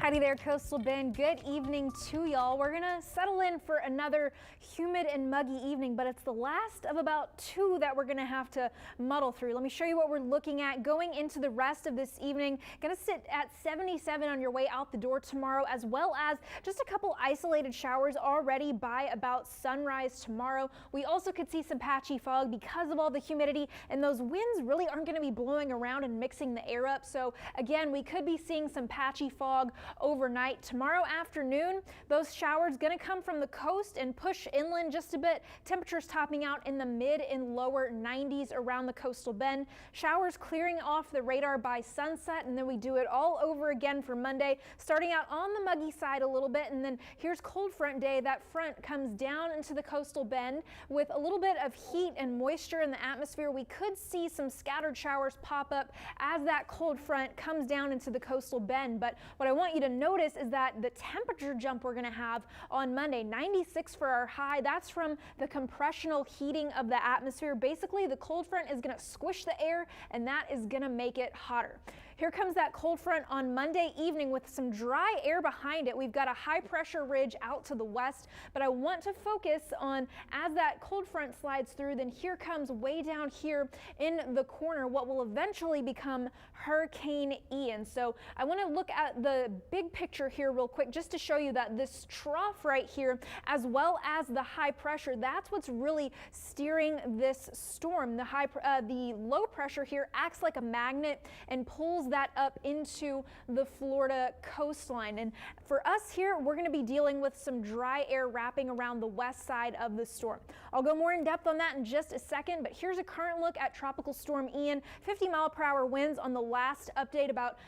Howdy there, Coastal Bend. Good evening to y'all. We're gonna settle in for another humid and muggy evening, but it's the last of about two that we're gonna have to muddle through. Let me show you what we're looking at going into the rest of this evening. Gonna sit at 77 on your way out the door tomorrow, as well as just a couple isolated showers already by about sunrise tomorrow. We also could see some patchy fog because of all the humidity, and those winds really aren't gonna be blowing around and mixing the air up. So again, we could be seeing some patchy fog overnight. Tomorrow afternoon, those showers going to come from the coast and push inland just a bit. Temperatures topping out in the mid and lower 90s around the coastal bend. Showers clearing off the radar by sunset, and then we do it all over again for Monday, starting out on the muggy side a little bit, and then here's cold front day. That front comes down into the coastal bend with a little bit of heat and moisture in the atmosphere. We could see some scattered showers pop up as that cold front comes down into the coastal bend, but what I want you to notice is that the temperature jump we're going to have on Monday, 96 for our high. That's from the compressional heating of the atmosphere. Basically, the cold front is going to squish the air, and that is going to make it hotter. Here comes that cold front on Monday evening with some dry air behind it. We've got a high pressure ridge out to the west, but I want to focus on as that cold front slides through, then here comes way down here in the corner what will eventually become Hurricane Ian. So I want to look at the big picture here real quick just to show you that this trough right here, as well as the high pressure, that's what's really steering this storm. The low pressure here acts like a magnet and pulls that up into the Florida coastline. And for us here, we're going to be dealing with some dry air wrapping around the west side of the storm. I'll go more in depth on that in just a second, but here's a current look at Tropical Storm Ian. 50-mile-per-hour winds on the last update about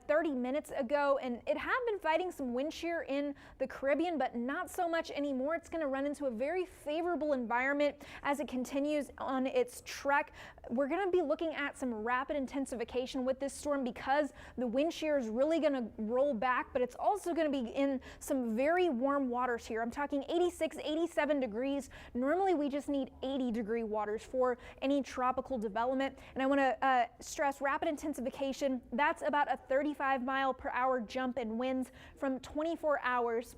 30 minutes ago, and it had been fighting some wind shear in the Caribbean, but not so much anymore. It's going to run into a very favorable environment as it continues on its trek. We're going to be looking at some rapid intensification with this storm because the wind shear is really going to roll back, but it's also going to be in some very warm waters here. I'm talking 86, 87 degrees. Normally we just need 80-degree waters for any tropical development. And I want to stress rapid intensification. That's about a 35-mile-per-hour jump in winds from 24 hours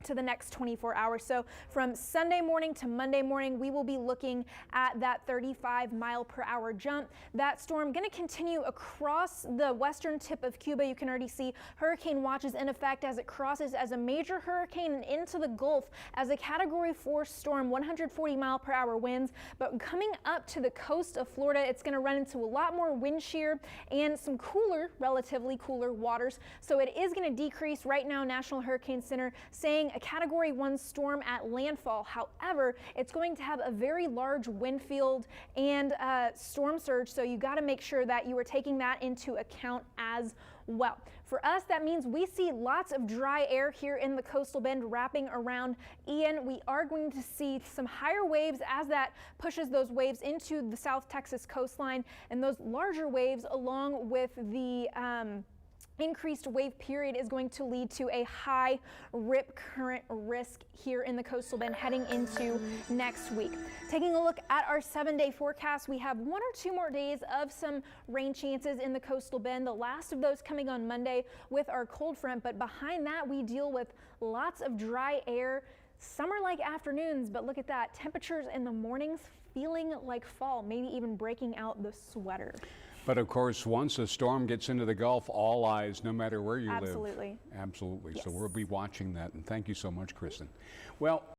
to the next 24 hours. So from Sunday morning to Monday morning, we will be looking at that 35-mile-per-hour jump. That storm going to continue across the western tip of Cuba. You can already see hurricane watches in effect as it crosses as a major hurricane and into the Gulf as a Category 4 storm, 140-mile-per-hour winds. But coming up to the coast of Florida, it's going to run into a lot more wind shear and some cooler, relatively cooler waters. So it is going to decrease. Right now, National Hurricane Center saying a Category 1 storm at landfall. However, it's going to have a very large wind field and storm surge, so you got to make sure that you are taking that into account as well. For us, that means we see lots of dry air here in the coastal bend wrapping around Ian. We are going to see some higher waves as that pushes those waves into the South Texas coastline, and those larger waves along with the increased wave period is going to lead to a high rip current risk here in the coastal bend heading into next week. Taking a look at our 7-day forecast, we have 1 or 2 more days of some rain chances in the coastal bend, the last of those coming on Monday with our cold front, but behind that we deal with lots of dry air, summer-like afternoons, but look at that, temperatures in the mornings feeling like fall, maybe even breaking out the sweater. But of course, once a storm gets into the Gulf, all eyes, no matter where you live. Absolutely. Absolutely. Yes. So we'll be watching that. And thank you so much, Kristen. Well.